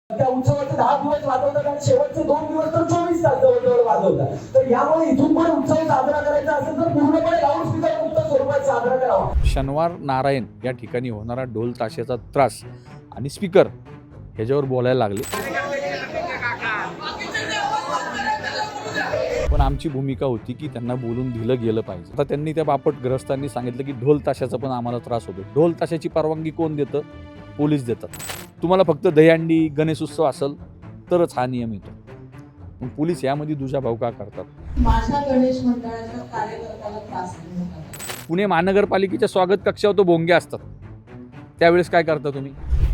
त्या उत्सवाचे 10 दिवस वाजवतात आणि शेवटचे 2 दिवस तर 24 तास जवळजवळ वाजवतात. तर यामुळे इथून पुढे उत्सव साजरा करायचा असेल तर पूर्णपणे लाऊडस्पीकर मुक्त स्वरूपात साजरा करावा. शनिवार नारायण या ठिकाणी होणारा ढोल ताशाचा त्रास आणि स्पीकर ह्याच्यावर बोलायला लागले. पण आमची भूमिका होती की त्यांना बोलून दिलं गेलं पाहिजे. आता त्यांनी त्या बापटग्रस्तांनी सांगितलं की ढोल ताशाचा पण आम्हाला त्रास होतो. ढोल ताशाची परवानगी कोण देतं? पोलीस देतात. तुम्हाला फक्त दहीहंडी गणेश उत्सव असेल तरच हा नियम येतो. मग पोलीस यामध्ये दुजाभाव का करतात? माझ्या गणेश मंडळाच्या कार्यकर्त्याला त्रास देऊ नका. पुणे महानगरपालिकेच्या स्वागत कक्षावर तो भोंगे असतात. त्यावेळेस काय करता तुम्ही?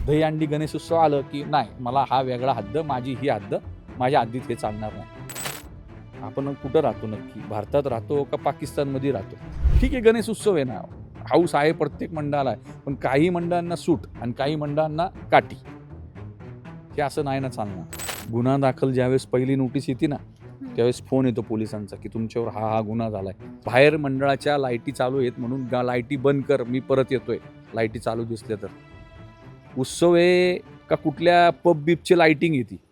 दहीहंडी गणेश उत्सव आलं की नाही, मला हा वेगळा हद्द, माझी ही हद्द, माझ्या हद्दीत हे चालणार नाही. आपण कुठं राहतो नक्की? भारतात राहतो का पाकिस्तानमध्ये राहतो? ठीक आहे, गणेश उत्सव आहे ना, हाऊस आहे प्रत्येक मंडळाला आहे, पण काही मंडळांना सूट आणि काही मंडळांना काठी. हे असं नाही ना चालणार. गुन्हा दाखल ज्यावेळेस पहिली नोटीस येते ना, त्यावेळेस फोन येतो पोलिसांचा की तुमच्यावर हा गुन्हा झालाय. बाहेर मंडळाच्या लाईटी चालू आहेत म्हणून लाईटी बंद कर, मी परत येतोय, लाईटी चालू दिसल्या तर. उत्सव आहे का कुठल्या पब बीपची लाईटिंग येते?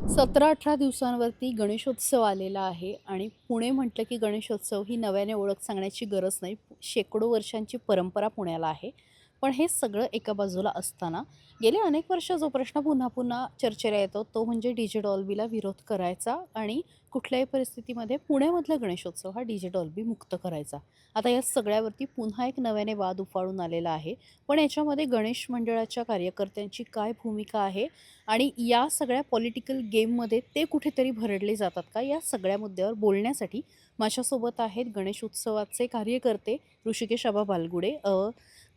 17-18 दिवसांवरती गणेशोत्सव आलेला आहे आणि पुणे म्हटलं की गणेशोत्सव ही नव्याने ओळख सांगण्याची गरज नाही. शेकडो वर्षांची परंपरा पुण्याला आहे. पण हे सगळं एका बाजूला असताना गेले अनेक वर्ष जो प्रश्न पुन्हा पुन्हा चर्चेला येतो तो म्हणजे डीजे डॉल्बीला विरोध करायचा आणि कुठल्याही परिस्थितीमध्ये पुण्यामधला गणेशोत्सव हा डीजे डॉल्बी मुक्त करायचा. आता या सगळ्यावरती पुन्हा एक नव्याने वाद उफाळून आलेला आहे. पण याच्यामध्ये गणेश मंडळाच्या कार्यकर्त्यांची काय भूमिका आहे आणि या सगळ्या पॉलिटिकल गेममध्ये ते कुठेतरी भरडले जातात का, या सगळ्या मुद्द्यावर बोलण्यासाठी माझ्यासोबत आहेत गणेश उत्सवाचे कार्यकर्ते ऋषिकेश आबा बालगुडे.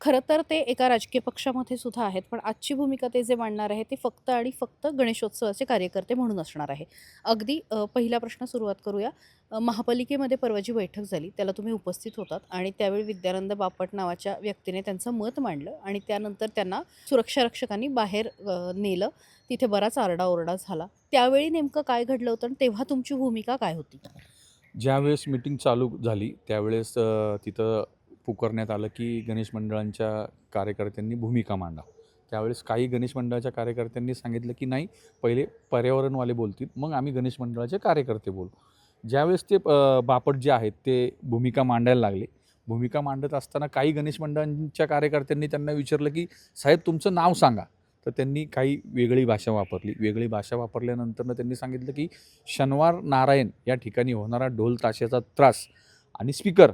खरं तर ते एका राजकीय पक्षामध्ये सुद्धा आहेत, पण आजची भूमिका ते जे मांडणार आहे ते फक्त आणि फक्त गणेशोत्सवाचे कार्यकर्ते म्हणून असणार आहे. अगदी पहिला प्रश्न सुरुवात करूया. महापालिकेमध्ये परवा जी बैठक झाली त्याला तुम्ही उपस्थित होतात आणि त्यावेळी विद्यानंद बापट नावाच्या व्यक्तीने त्यांचं मत मांडलं आणि त्यानंतर त्यांना सुरक्षा रक्षकांनी बाहेर नेलं. तिथे बराच आरडाओरडा झाला. त्यावेळी नेमकं काय घडलं होतं आणि तेव्हा तुमची भूमिका काय होती? ज्यावेळेस मीटिंग चालू झाली त्यावेळेस तिथं पुकारण्यात आलं की गणेश मंडळांच्या कार्यकर्त्यांनी भूमिका मांडा. त्यावेळेस काही गणेश मंडळाच्या कार्यकर्त्यांनी सांगितलं की नाही, पहिले पर्यावरणवाले बोलतील, मग आम्ही गणेश मंडळाचे कार्यकर्ते बोलू. ज्यावेळेस ते बापट जे आहेत ते भूमिका मांडायला लागले. भूमिका मांडत असताना काही गणेश मंडळांच्या कार्यकर्त्यांनी त्यांना विचारलं की साहेब तुमचं नाव सांगा. तर त्यांनी काही वेगळी भाषा वापरली. वेगळी भाषा वापरल्यानंतर त्यांनी सांगितलं की शनिवार नारायण या ठिकाणी होणारा ढोल ताशाचा त्रास आणि स्पीकर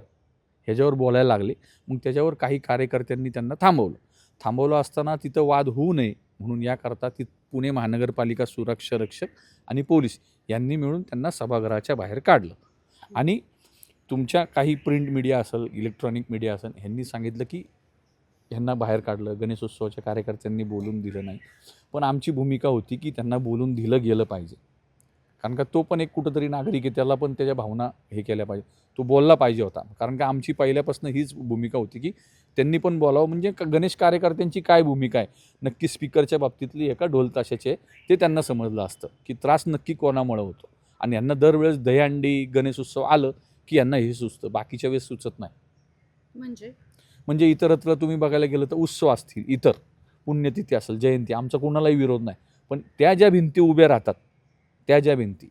ह्याच्यावर बोलायला लागले. मग त्याच्यावर काही कार्यकर्त्यांनी त्यांना थांबवलं असताना तिथं वाद होऊ नये म्हणून याकरता पुणे महानगरपालिका सुरक्षा रक्षक आणि पोलीस यांनी मिळून त्यांना सभागृहाच्या बाहेर काढलं. आणि तुमच्या काही प्रिंट मीडिया असेल, इलेक्ट्रॉनिक मीडिया असेल, ह्यांनी सांगितलं की ह्यांना बाहेर काढलं, गणेशोत्सवाच्या कार्यकर्त्यांनी बोलून दिलं नाही. पण आमची भूमिका होती की त्यांना बोलून दिलं गेलं पाहिजे. कारण का तो पण एक कुठंतरी नागरिक आहे, त्याला पण त्याच्या भावना हे केल्या पाहिजे, तो बोलला पाहिजे होता. कारण का आमची पहिल्यापासून हीच भूमिका होती की त्यांनी पण बोलावं. म्हणजे गणेश कार्यकर्त्यांची काय भूमिका आहे नक्की स्पीकरच्या बाबतीतली एका ढोल ताशाचे ते त्यांना समजलं असतं की त्रास नक्की कोणामुळे होतो. आणि यांना दरवेळेस दहीहंडी गणेश उत्सव आलं की यांना हे सुचतं, बाकीच्या वेळेस सुचत नाही. म्हणजे इतरत्र तुम्ही बघायला गेलं तर उत्सव असतील, इतर पुण्यतिथी असेल, जयंती, आमचा कोणालाही विरोध नाही. पण त्या ज्या भिंती उभ्या राहतात, त्या ज्या भिंती,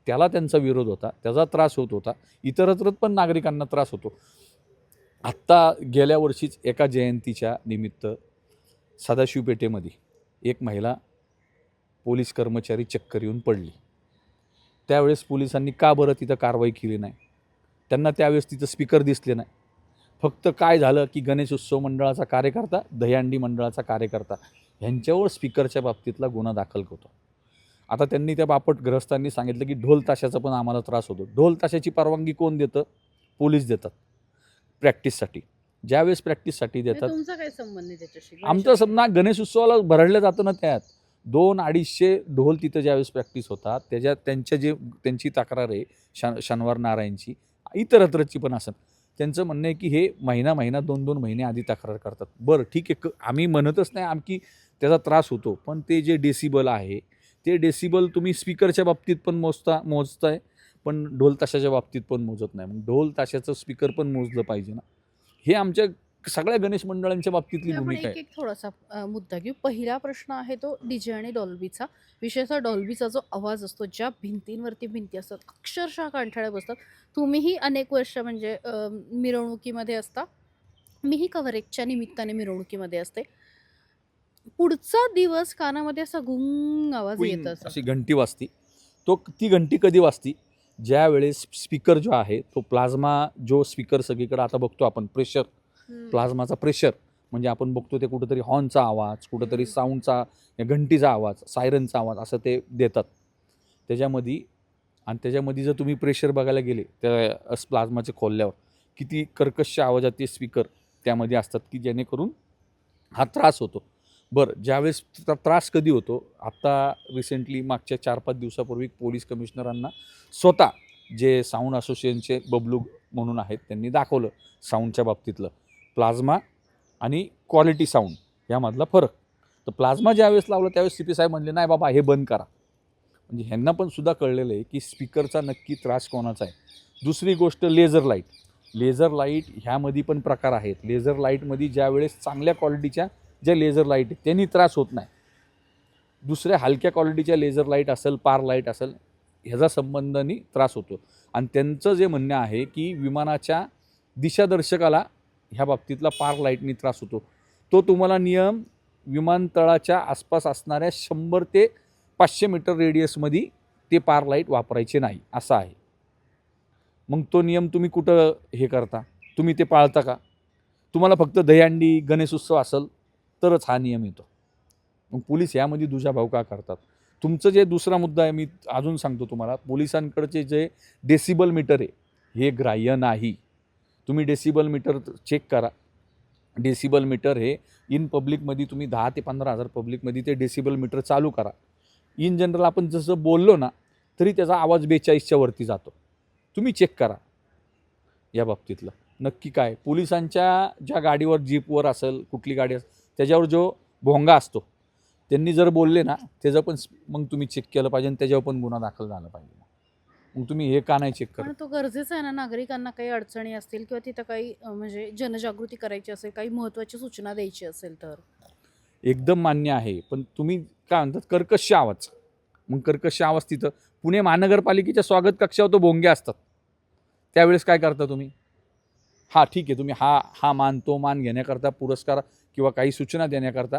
त्याला त्यांचा विरोध होता, त्याचा त्रास होत होता. इतरत्र पण नागरिकांना त्रास होतो. आत्ता गेल्या वर्षीच एका जयंतीच्या निमित्त सदाशिव पेठेमध्ये एक महिला पोलीस कर्मचारी चक्कर येऊन पडली. त्यावेळेस पोलिसांनी का बरं तिथं कारवाई केली नाही? त्यांना त्यावेळेस तिथं स्पीकर दिसले नाही. फक्त काय झालं की गणेश उत्सव मंडळाचा कार्यकर्ता, दहीहंडी मंडळाचा कार्यकर्ता ह्यांच्यावर स्पीकरच्या बाबतीतला गुन्हा दाखल होतो. आता त्यांनी त्या बापटग्रस्तांनी सांगितलं की ढोल ताशाचा पण आम्हाला त्रास होतो. ढोल ताशाची परवानगी कोण देतं? पोलीस देतात प्रॅक्टिससाठी. ज्यावेळेस प्रॅक्टिससाठी देतात, तुमचा काय संबंध आहे त्याच्याशी? आमचं समजा गणेश उत्सवाला भरडलं जातं ना, त्यात 200-250 ढोल तिथं ज्यावेळेस प्रॅक्टिस होतात त्यांची तक्रार आहे शनिवार नारायणची, इतरत्रची पण असं त्यांचं म्हणणं आहे की हे महिना 2-2 महिने आधी तक्रार करतात. बरं ठीक आहे, आम्ही म्हणतच नाही आमकी त्याचा त्रास होतो, पण ते जे डेसिबल आहे ते डेसिबल तुम्ही स्पीकरच्या बाबतीत पण मोजताय, पण ढोल ताशाच्या बाबतीत पण मोजत नाही. मग ढोल ताशाचं स्पीकर पण मोजलं पाहिजे ना. हे आमच्या सगळ्या गणेश मंडळांच्या बाबतीतली आपण भूमिका एक आहे. एक थोडासा मुद्दा घेऊ. पहिला प्रश्न आहे तो डीजे आणि डॉल्बीचा. विशेषतः डॉल्बीचा जो आवाज असतो, ज्या भिंतींवरती भिंती असतात, अक्षरशः कंठाळ्या बसतात. तुम्हीही अनेक वर्ष म्हणजे मिरवणुकीमध्ये असता. मीही कव्हरेजच्या निमित्ताने मिरवणुकीमध्ये असते. पुढचा दिवस कानामध्ये असा गुंग आवाज येत क्वीन असतो. अशी घंटी वाजती. ती घंटी कधी वाजती? ज्या वेळेस स्पीकर जो आहे तो प्लाझ्मा जो स्पीकर सगळीकडे आता बघतो आपण प्रेशर, प्लाझ्माचा प्रेशर म्हणजे आपण बघतो ते कुठंतरी हॉर्नचा आवाज, कुठंतरी साऊंडचा, घंटीचा आवाज, सायरनचा आवाज असं ते देतात त्याच्यामध्ये जर तुम्ही प्रेशर बघायला गेले त्या प्लाझ्माचे खोलल्यावर किती कर्कश आवाजात ते स्पीकर त्यामध्ये असतात की जेणेकरून हा त्रास होतो. बरं, ज्यावेळेस त्रास कधी होतो? आत्ता रिसेंटली मागच्या 4-5 दिवसापूर्वी पोलीस कमिशनरांना स्वतः जे साऊंड असोसिएशनचे बबलू म्हणून आहेत त्यांनी दाखवलं साऊंडच्या बाबतीतलं प्लाझ्मा आणि क्वालिटी साऊंड यामधला फरक. तर प्लाझ्मा ज्यावेळेस लावलं त्यावेळेस CP साहेब म्हणले नाही बाबा हे बंद करा. म्हणजे ह्यांना पण सुद्धा कळलेलं आहे की स्पीकरचा नक्की त्रास कोणाचा आहे. दुसरी गोष्ट लेझर लाईट ह्यामध्ये पण प्रकार आहेत. लेझर लाईटमध्ये ज्यावेळेस चांगल्या क्वालिटीच्या ज्या लेझर लाईट आहेत त्यांनी त्रास होत नाही. दुसऱ्या हलक्या क्वालिटीच्या लेझर लाईट असेल, पार लाईट असेल, ह्याचा संबंधाने त्रास होतो. आणि त्यांचं जे म्हणणं आहे की विमानाच्या दिशादर्शकाला ह्या बाबतीतला पार लाईटनी त्रास होतो. तो तुम्हाला नियम विमानतळाच्या आसपास असणाऱ्या 100 ते 500 मीटर रेडियसमध्ये ते पार लाईट वापरायचे नाही असा आहे. मग तो नियम तुम्ही कुठं हे करता? तुम्ही ते पाळता का? तुम्हाला फक्त दहीहंडी गणेशोत्सव असेल तरच हा नियम येतो. मग पोलीस यामध्ये दुजाभाव का करतात? तुमचं जे दुसरा मुद्दा आहे मी अजून सांगतो तुम्हाला, पोलिसांकडचे जे डेसिबल मीटर आहे हे ग्राह्य नाही. तुम्ही डेसिबल मीटर चेक करा. डेसिबल मीटर हे इन पब्लिकमध्ये तुम्ही 10 ते 15,000 पब्लिकमध्ये ते डेसिबल मीटर चालू करा. इन जनरल आपण जसं बोललो ना तरी त्याचा आवाज 42च्या वरती जातो. तुम्ही चेक करा या बाबतीतलं नक्की काय. पोलिसांच्या ज्या गाडीवर जीपवर असेल कुठली गाडी असेल त्याच्यावर जो भोंगा असतो त्यांनी जर बोलले ना त्याचं पण मग तुम्ही चेक केलं पाहिजे आणि त्याच्यावर पण गुन्हा दाखल झाला पाहिजे. मग तुम्ही हे का नाही चेक पण करा? तो गरजेचा आहे ना. नागरिकांना काही अडचणी असतील किंवा तिथं काही म्हणजे जनजागृती करायची असेल, काही महत्त्वाची सूचना द्यायची असेल तर एकदम मान्य आहे. पण तुम्ही काय म्हणतात कर्कश आवाज. मग कर्कश आवाज तिथं पुणे महानगरपालिकेच्या स्वागत कक्षावर तो भोंगे असतात. त्यावेळेस काय करता तुम्ही? हां ठीक आहे, तुम्ही हा मान तो मान घेण्याकरता पुरस्कार किंवा काही सूचना देण्याकरता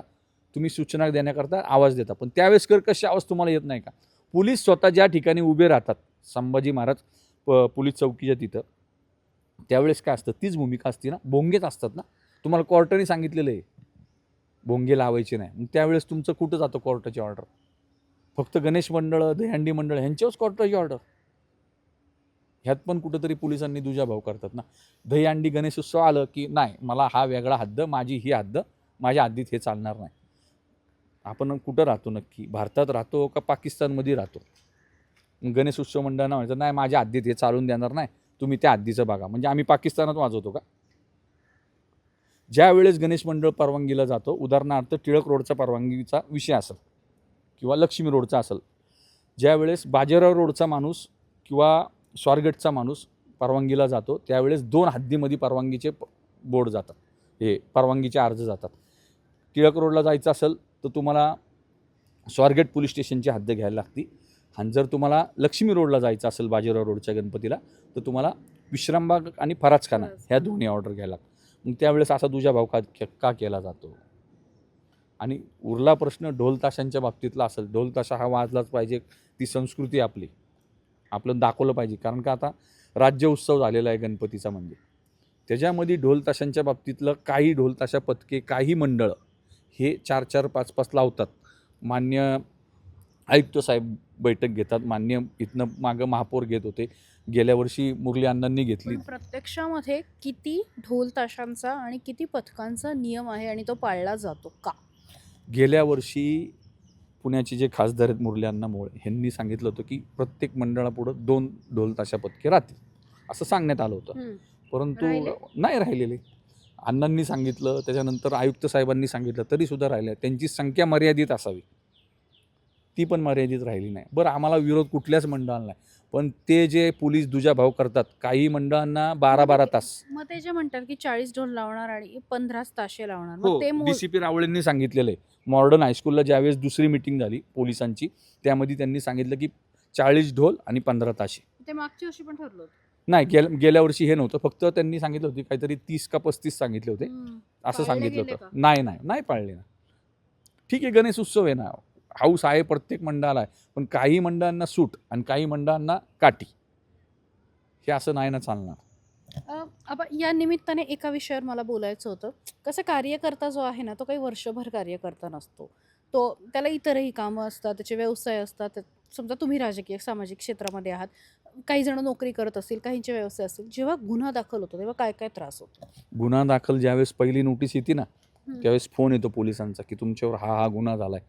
तुम्ही सूचना देण्याकरता आवाज देता. पण त्यावेळेस कर्कश आवाज तुम्हाला येत नाही का? पोलीस स्वतः ज्या ठिकाणी उभे राहतात संभाजी महाराज पोलीस चौकीच्या तिथं त्यावेळेस काय असतं? तीच भूमिका असते ना. भोंगेच असतात ना. तुम्हाला कोर्टाने सांगितलेलं आहे भोंगे लावायचे नाही. मग त्यावेळेस तुमचं कुठं जातं कोर्टाची ऑर्डर? फक्त गणेश मंडळ, दहीहंडी मंडळ ह्यांच्यावरच कोर्टाची ऑर्डर. ह्यात पण कुठंतरी पोलिसांनी दुजाभाव करतात ना. दहीहंडी गणेशोत्सव आलं की नाही मला हा वेगळा हद्द, माझी ही हद्द, माझ्या हद्दीत हे चालणार नाही. आपण कुठं राहतो नक्की? भारतात राहतो का पाकिस्तानमध्ये राहतो? गणेश उत्सव मंडळांना म्हणायचं नाही माझ्या हद्दीत हे चालून देणार नाही, तुम्ही त्या हद्दीचं बघा. म्हणजे आम्ही पाकिस्तानात वाजवतो का? ज्या वेळेस गणेश मंडळ परवानगीला जातो, उदाहरणार्थ टिळक रोडचा परवानगीचा विषय असेल किंवा लक्ष्मी रोडचा असेल, ज्यावेळेस बाजीराव रोडचा माणूस किंवा स्वारगेटचा माणूस परवानगीला जातो त्यावेळेस 2 हद्दीमध्ये परवानगीचे बोर्ड जातात, हे परवानगीचे अर्ज जातात. टिळक रोडला जायचं असेल तर तुम्हाला स्वारगेट पोलीस स्टेशनची हद्द घ्यायला लागते. आणि जर तुम्हाला लक्ष्मी रोडला जायचं असेल बाजीराव रोडच्या गणपतीला तर तुम्हाला विश्रामबाग आणि फराजखाना ह्या दोन्ही ऑर्डर घ्यायला लागतात. मग त्यावेळेस असा दुजाभाव का केला जातो? आणि उरला प्रश्न ढोल ताशांच्या बाबतीतला असेल, ढोल ताशा हा वाजलाच पाहिजे, ती संस्कृती आपलं दाखवलं पाहिजे. कारण का आता राज्य उत्सव झालेला आहे गणपतीचा, म्हणजे त्याच्यामध्ये ढोल ताशांच्या बाबतीतलं काही ढोल ताशा पथके काही मंडळ हे 4-4, 5-5 लावतात. मान्य आयुक्त साहेब बैठक घेतात, मान्य इथनं मागं महापौर घेत होते, गेल्या वर्षी मुरली अण्णांनी घेतली. पण प्रत्यक्षामध्ये किती ढोल ताशांचा आणि किती पथकांचा नियम आहे आणि तो पाळला जातो का? गेल्या वर्षी पुण्याचे जे खासदार आहेत मुरली अण्णा मोहोळ ह्यांनी सांगितलं होतं की प्रत्येक मंडळापुढं 2 ढोल ताशा पथके राहतील असं सांगण्यात आलं होतं. परंतु नाही राहिलेले. अण्णांनी सांगितलं, त्याच्यानंतर आयुक्त साहेबांनी सांगितलं, तरीसुद्धा राहिल्या. त्यांची संख्या मर्यादित असावी, ती पण मर्यादित राहिली नाही. बरं, आम्हाला विरोध कुठल्याच मंडळाला नाही. पण ते जे पोलीस दुजाभाव करतात, काही मंडळांना 12-12 तास. मग ते जे म्हणतात की 40 ढोल लावणार आणि 15 ताशे लावणार, हो, मग ते DCP रावळेंनी सांगितलेलं आहे. मॉडर्न हायस्कूलला ज्यावेळेस दुसरी मीटिंग झाली पोलिसांची, त्यामध्ये त्यांनी सांगितलं की 40 ढोल आणि 15 ताशे. ते मागच्या वर्षी पण ठरलं होतं. नाही, गेल्या वर्षी हे नव्हतं. फक्त त्यांनी सांगितलं होतं काहीतरी 30 का 35 सांगितले होते. असं पाळले सांगितलं गेले होतं. का? नाही पाळले ना. ठीक आहे, गणेश उत्सव आहे ना, हाऊस आहे प्रत्येक मंडळाला आहे. पण काही मंडळांना सूट आणि काही मंडळांना काठी. हे असं नाही ना चालणार. आपण या निमित्ताने एका विषयावर मला बोलायचं होतं. कसं कार्यकर्ता जो आहे ना, तो काही वर्षभर कार्यकर्ता नसतो. त्याला इतरही कामं असतात, त्याचे व्यवसाय असतात. समजा तुम्ही राजकीय, सामाजिक क्षेत्रामध्ये आहात. काही जण नोकरी करत असतील, काहींचे व्यवसाय असतील. जेव्हा गुन्हा दाखल होतो, तेव्हा काय त्रास होतो? गुन्हा दाखल ज्यावेळेस पहिली नोटीस येते ना, त्यावेळेस फोन येतो पोलिसांचा की तुमच्यावर हा गुन्हा झालाय.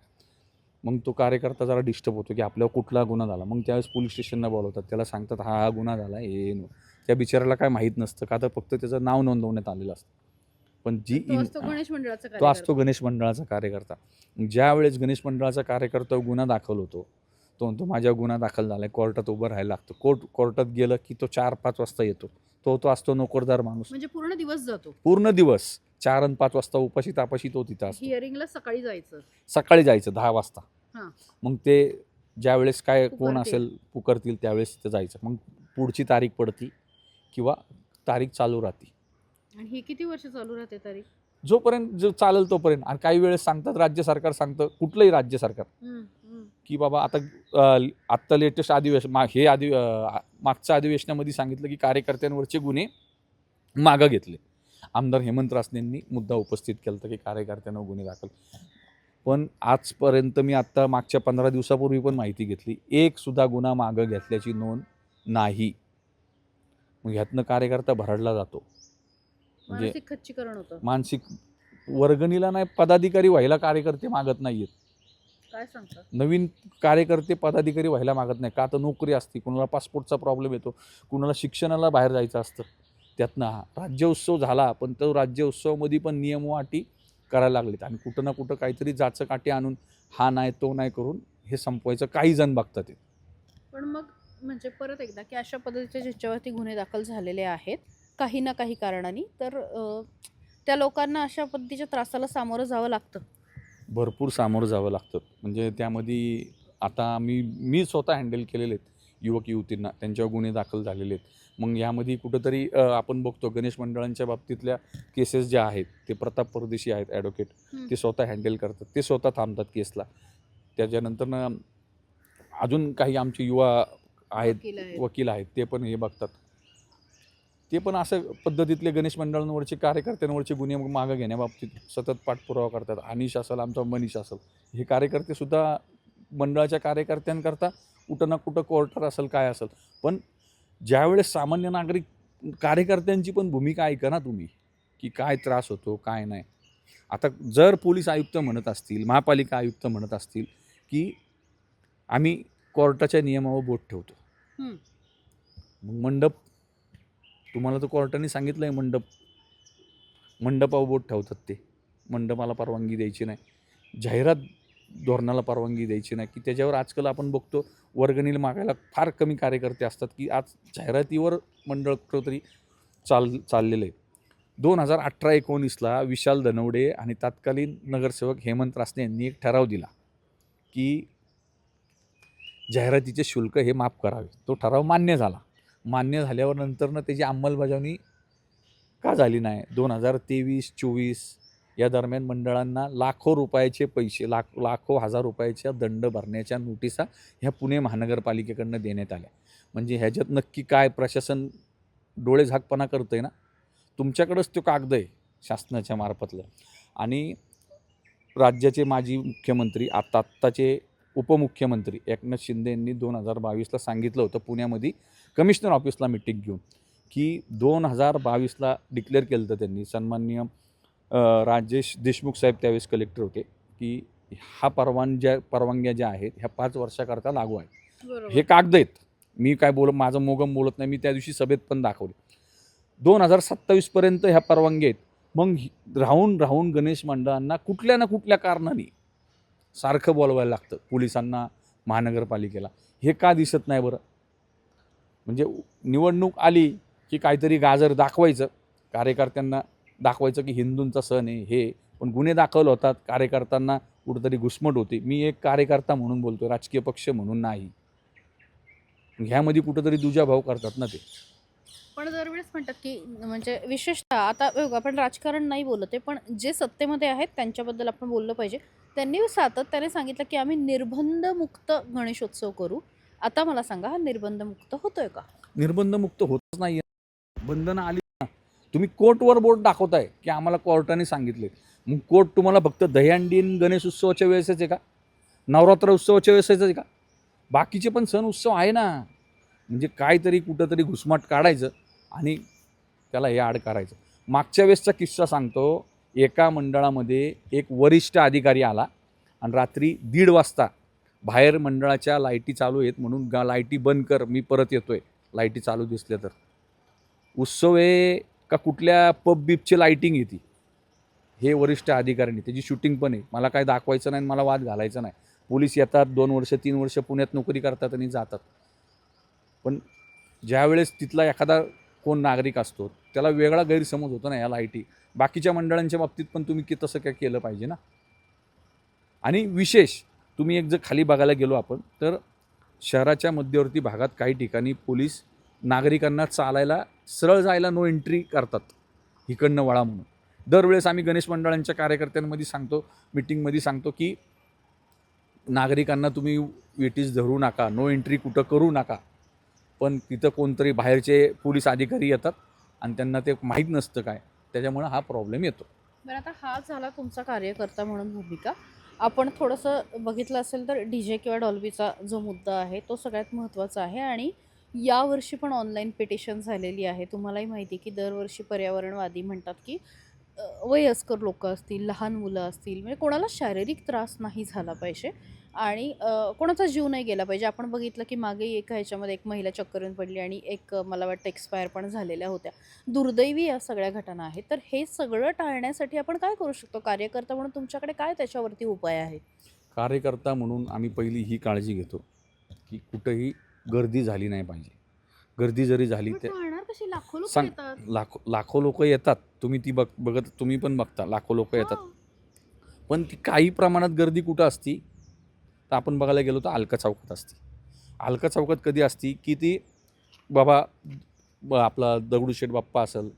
मग तो कार्यकर्ता जरा डिस्टर्ब होतो की आपल्यावर कुठला गुन्हा झाला. मग त्यावेळेस पोलीस स्टेशनला बोलवतात, त्याला सांगतात हा गुन्हा झाला, हे त्या बिचाराला काय माहीत नसतं, का तर फक्त त्याचं नाव नोंदवण्यात आलेलं असतं. पण तो असतो गणेश मंडळाचा तो कार्यकर्ता. असतो गणेश मंडळाचा कार्यकर्ता. ज्या वेळेस गणेश मंडळाचा कार्यकर्ता गुन्हा दाखल होतो, तो म्हणतो माझ्यावर गुन्हा दाखल झालाय, कोर्टात उभं राहायला लागतं. कोर्टात गेलं की तो 4-5 वाजता येतो. तो असतो नोकरदार माणूस. म्हणजे पूर्ण दिवस जातो. पूर्ण दिवस 4 आणि 5 वाजता उपाशी तापाशी तो तिथं असतो. हिअरिंगला सकाळी जायचं. सकाळी जायचं 10 वाजता. हां. मग ते ज्यावेळेस काय कोण पुकारतील. असेल पुकारतील त्यावेळेस तिथं जायचं. मग पुढची तारीख पडती किंवा तारीख चालू राहते. आणि ही किती वर्ष चालू राहते तारीख? जोपर्यंत जो चालेल तोपर्यंत. आणि काही वेळेस सांगतात, राज्य सरकार सांगतं, कुठलंही राज्य सरकार, की बाबा आत्ता लेटेस्ट अधिवेशन मागच्या अधिवेशनामध्ये सांगितलं की कार्यकर्त्यांवरचे गुन्हे मागं घेतले. आमदार हेमंत रासनेंनी मुद्दा उपस्थित केला होता की कार्यकर्त्यांवर गुन्हे दाखल. पण आजपर्यंत मी आत्ता मागच्या 15 दिवसापूर्वी पण माहिती घेतली, एक सुद्धा गुन्हा मागं घेतल्याची नोंद नाही. मग ह्यातनं कार्यकर्ता भरडला जातो. म्हणजे मानसिक खच्चीकरण होतं. मानसिक वर्गणीला नाही, पदाधिकारी व्हायला कार्यकर्ते मागत नाहीयेत. काय सांगतात? नवीन कार्यकर्ते पदाधिकारी व्हायला मागत नाही. का तर नोकरी असते, कुणाला पासपोर्टचा प्रॉब्लेम येतो, कुणाला शिक्षणाला बाहेर जायचं असतं. त्यातनं राज्योत्सव झाला, पण तो राज्योत्सवामध्ये पण नियम व अटी करायला लागलेत. आणि कुठं ना कुठं काहीतरी जाचं काठी आणून हा नाही तो नाही करून हे संपवायचं काही जण बघतात. पण मग म्हणजे परत एकदा की अशा पद्धतीचे ज्याच्यावरती गुन्हे दाखल झालेले आहेत काही ना काही कारणाने, तर त्या लोकांना अशा पद्धतीच्या त्रासाला सामोरं जावं लागतं. भरपूर सामोरं जावं लागतं. म्हणजे त्यामध्ये आता मी स्वतः हँडल केलेले आहेत युवक युवतींना, त्यांच्यावर गुन्हे दाखल झालेले आहेत. मग यामध्ये कुठंतरी आपण बघतो गणेश मंडळांच्या बाबतीतल्या केसेस ज्या आहेत, ते प्रताप परदेशी आहेत ॲडव्होकेट, ते स्वतः हँडल करतात, ते स्वतः थांबतात केसला. त्याच्यानंतर अजून काही आमचे युवा वकील आहेत, ते पण हे बघतात. ते पण असं पद्धतीतले गणेश मंडळांवरचे कार्यकर्त्यांवरचे गुन्हे मागं घेण्याबाबतीत सतत पाठपुरावा करतात. अनिश असेल, आमचा मनीष असेल, हे कार्यकर्तेसुद्धा मंडळाच्या कार्यकर्त्यांकरता कुठं ना कुठं कोर्टात असेल काय असेल. पण ज्यावेळेस सामान्य नागरिक कार्यकर्त्यांची पण भूमिका ऐका ना तुम्ही, की काय त्रास होतो काय नाही. आता जर पोलीस आयुक्त म्हणत असतील, महापालिका आयुक्त म्हणत असतील की आम्ही कोर्टाच्या नियमावर बोट ठेवतो, मग मंडप, तुम्हाला तर कोर्टाने सांगितलं आहे मंडपावर बोट ठेवतात. ते मंडपाला परवानगी द्यायची नाही, जाहिरात धोरणाला परवानगी द्यायची नाही. की त्याच्यावर आजकाल आपण बघतो वर्गणीला मागायला फार कमी कार्यकर्ते असतात, की आज जाहिरातीवर मंडळ कुठंतरी चाललेलं आहे. 2018-19ला विशाल धनवडे आणि तत्कालीन नगरसेवक हेमंत रासने यांनी एक ठराव दिला की जाहिरातीचे शुल्क हे माफ करावे. तो ठराव मान्य झाला. मान्य झाल्यावर नंतरनं त्याची अंमलबजावणी का झाली नाही? 2023-24 या दरम्यान मंडळांना लाखो रुपयाचे पैसे, लाखो हजार रुपयाच्या दंड भरण्याच्या नोटिसा ह्या पुणे महानगरपालिकेकडनं देण्यात आल्या. म्हणजे ह्याच्यात नक्की काय प्रशासन डोळेझाकपणा करतं आहे ना. तुमच्याकडंच तो कागद आहे शासनाच्या मार्फतलं. आणि राज्याचे माजी मुख्यमंत्री आत्ताचे उपमुख्यमंत्री एकनाथ शिंदे यांनी 2022ला सांगितलं होतं पुण्यामध्ये कमिशनर ऑफिसला मिटिंग घेऊन, की 2022ला डिक्लेअर केलं होतं त्यांनी, सन्माननीय राजेश देशमुख साहेब त्यावेळेस कलेक्टर होते, की हा परवानग्या ज्या आहेत ह्या 5 वर्षाकरता लागू आहेत. हे कागद आहेत. मी काय माझं मोगम बोलत नाही. मी त्या दिवशी सभेत पण दाखवले. 2027पर्यंत ह्या परवानग्या आहेत. मग राहून गणेश मंडळांना कुठल्या ना कुठल्या कारणाने सारखं बोलवायला लागतं पोलिसांना, महानगरपालिकेला. हे का दिसत नाही बरं? म्हणजे निवडणूक आली की काहीतरी गाजर दाखवायचं, कार्यकर्त्यांना दाखवायचं की हिंदूंचा सण आहे हे, पण गुन्हे दाखल होतात, कार्यकर्त्यांना कुठंतरी घुसमट होते. मी एक कार्यकर्ता म्हणून बोलतो, राजकीय पक्ष म्हणून नाही. ह्यामध्ये कुठंतरी दुजाभाव करतात ना ते. पण दरवेळेस म्हणतात की म्हणजे विशेषतः आता बघा, आपण राजकारण नाही बोलत आहे, पण जे सत्तेमध्ये आहेत त्यांच्याबद्दल आपण बोललं पाहिजे. त्यांनी सातत्याने सांगितलं की आम्ही निर्बंधमुक्त गणेशोत्सव करू. आता मला सांगा, हा निर्बंधमुक्त होतोय का? निर्बंधमुक्त होतच नाही. बंधनं आली ना. तुम्ही कोर्टवर बोर्ड दाखवताय की आम्हाला कोर्टाने सांगितले. मग कोर्ट तुम्हाला फक्त दहीहंडी आणि गणेश उत्सवाच्या वेळेसच आहे का? नवरात्र उत्सवाच्या वेळेसच आहे का? बाकीचे पण सण उत्सव आहे ना. म्हणजे काहीतरी कुठंतरी घुसमाट काढायचं आणि त्याला हे आड करायचं. मागच्या वेळेसचा किस्सा सांगतो. एका मंडळामध्ये एक वरिष्ठ अधिकारी आला आणि रात्री 1:30 वाजता बाहेर मंडळाच्या लाईटी चालू आहेत म्हणून लाईटी बंद कर, मी परत येतोय, लाईटी चालू दिसल्या तर. उत्सव आहे का कुठल्या पब बीपची लाईटिंग येते, हे वरिष्ठ अधिकाऱ्यांनी, त्याची शूटिंग पण आहे. मला काय दाखवायचं नाही, मला वाद घालायचा नाही. पोलीस येतात, 2 वर्ष 3 वर्ष पुण्यात नोकरी करतात आणि जातात. पण ज्यावेळेस तिथला एखादा कोण नागरिक असतो त्याला वेगळा गैरसमज होतो ना या लाईटी. बाकीच्या मंडळांच्या बाबतीत पण तुम्ही तसं काय केलं पाहिजे ना. आणि विशेष तुम्ही एक जर खाली बघायला गेलो आपण तर शहराच्या मध्यवर्ती भागात काही ठिकाणी पोलीस नागरिकांना चालायला, सरळ जायला नो एंट्री करतात, इकडनं वळा म्हणून. दरवेळेस आम्ही गणेश मंडळांच्या कार्यकर्त्यांमध्ये सांगतो, मिटिंगमध्ये सांगतो की नागरिकांना तुम्ही वेटीस धरू नका, नो एंट्री कुठं करू नका. पण तिथं कोणतरी बाहेरचे पोलीस अधिकारी येतात आणि त्यांना ते माहीत नसतं काय, त्याच्यामुळं हा प्रॉब्लेम येतो. बरं, आता हा झाला तुमचा कार्यकर्ता म्हणून भूमिका. आपण थोडंसं बघितलं असेल तर DJ किंवा डॉल्बीचा जो मुद्दा आहे तो सगळ्यात महत्त्वाचा आहे आणि यावर्षी पण ऑनलाईन पिटिशन झालेली आहे. तुम्हालाही माहिती आहे की दरवर्षी पर्यावरणवादी म्हणतात की वयस्कर लोकं असतील, लहान मुलं असतील, म्हणजे कोणाला शारीरिक त्रास नाही झाला पाहिजे आणि कोणाचा जीव नाही गेला पाहिजे. आपण बघितलं की मागे एका ह्याच्यामध्ये एक महिला चक्कर येऊन पडली आणि एक मला वाटतं एक्सपायर पण झालेल्या होत्या. दुर्दैवी या सगळ्या घटना आहेत. तर हे सगळं टाळण्यासाठी आपण काय करू शकतो? कार्यकर्ता म्हणून तुमच्याकडे काय त्याच्यावरती उपाय आहे? कार्यकर्ता म्हणून आम्ही पहिली ही काळजी घेतो की कुठंही गर्दी झाली नाही पाहिजे. गर्दी जरी झाली पण तर टाळणार कशी? लाखो लोक सांग, येतात. लाखो लोक येतात. तुम्ही ती बघत तुम्ही पण बघता, लाखो लोक येतात. हां. पण ती काही प्रमाणात गर्दी कुठं असती तर आपण बघायला गेलो तर अलका चौकात असते. अलका चौकात कधी असती की ती बाबा आपला दगडूशेठ बाप्पा असेल,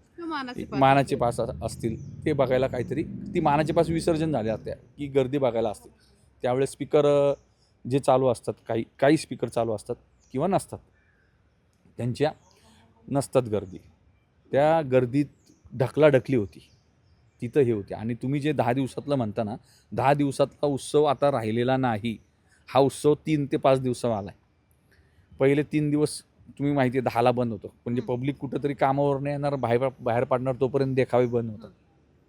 मानाचे पास असतील, ते बघायला काहीतरी, ती मानाचे पास विसर्जन झाले असते की गर्दी बघायला असते. त्यावेळेस स्पीकर जे चालू असतात, काही स्पीकर चालू असतात किंवा नसतात, त्यांच्या नसतात गर्दी. त्या गर्दीत ढकलाढकली होती, तिथं हे होते. आणि तुम्ही जे 10 दिवसातलं म्हणता ना, 10 दिवसातला उत्सव आता राहिलेला नाही. हा उत्सव 3 ते 5 दिवसावर आला आहे. पहिले 3 दिवस तुम्ही माहिती आहे 10ला बंद होतं, म्हणजे पब्लिक कुठंतरी कामावर नाही येणार, बाहेर पाडणार, तोपर्यंत देखावे बंद होतात.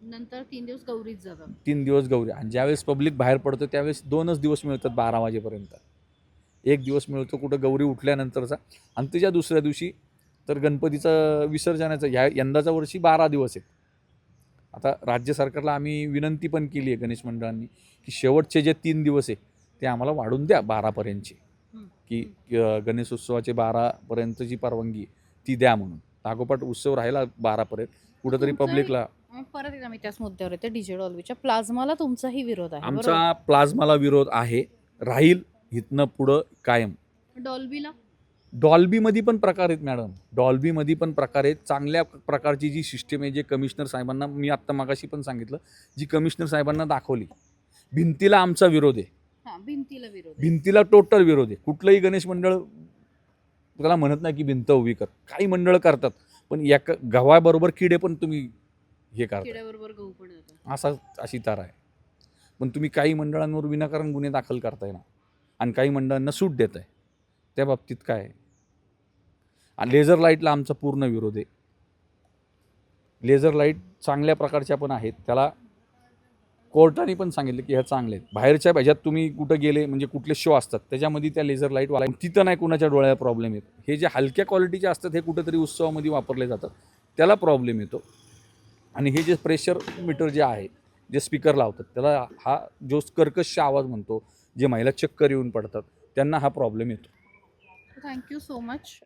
नंतर 3 दिवस गौरीच जातात. 3 दिवस गौरी. आणि ज्यावेळेस पब्लिक बाहेर पडतं त्यावेळेस 2च दिवस मिळतात 12 वाजेपर्यंत. 1 दिवस मिळतो कुठं गौरी उठल्यानंतरचा, आणि त्याच्या दुसऱ्या दिवशी तर गणपतीचं विसर्जनाचं. यंदाच्या वर्षी 12 दिवस आहेत. आता राज्य सरकारला आम्ही विनंती पण केली आहे गणेश मंडळांनी की शेवटचे जे 3 दिवस आहे ते आम्हाला वाढून द्या 12पर्यंतची, की गणेशोत्सवाचे 12पर्यंतची परवानगी ती द्या म्हणून. लागोपाठ उत्सव राहिला 12पर्यंत, कुठंतरी पब्लिकला. परत एकदा मी त्याच मुद्द्यावर येते. DJ डॉल्बीच्या प्लाझ्माला तुमचाही विरोध आहे, बरोबर? आमचा प्लाझ्माला विरोध आहे, राहील इथनं पुढं कायम. डॉल्बीला डॉल्बीमध्ये पण प्रकार आहेत मॅडम, डॉल्बीमध्ये पण प्रकार आहेत. चांगल्या प्रकारची जी सिस्टीम आहे, जे कमिशनर साहेबांना मी आत्ता मागाशी पण सांगितलं, जी कमिशनर साहेबांना दाखवली. भिंतीला आमचा विरोध आहे, हां, भिंतीला विरोध आहे. भिंतीला टोटल विरोध आहे. कुठलंही गणेश मंडळ त्याला म्हणत नाही की भिंत उभी कर. काही मंडळ करतात, पण एका गव्हाबरोबर किडे पण तुम्ही हे करता, किड्याबरोबर गहू पण येतात. अशी तार आहे. पण तुम्ही काही मंडळांवर विनाकारण गुन्हे दाखल करताय ना, आणि काही मंडळांना सूट देत आहे, त्या बाबतीत काय आहे? आणि लेझर लाईटला आमचा पूर्ण विरोध आहे. लेझर लाईट चांगल्या प्रकारच्या पण आहेत, त्याला कोर्टाने पण सांगितलं की ह्या चांगल्या आहेत. बाहेरच्या ह्याच्यात तुम्ही कुठं गेले, म्हणजे कुठले शो असतात त्याच्यामध्ये त्या लेझर लाईटवाला तिथं नाही कुणाच्या डोळ्याला प्रॉब्लेम येत. हे जे हलक्या क्वालिटीचे असतात हे कुठंतरी उत्सवामध्ये वापरले जातात, त्याला प्रॉब्लेम येतो. आणि हे जे प्रेशर मीटर जे आहे, जे स्पीकर लावतात, त्याला हा जो कर्कश आवाज म्हणतो, जे महिला चक्कर येऊन पडतात, त्यांना हा प्रॉब्लेम येतो. Thank you so much.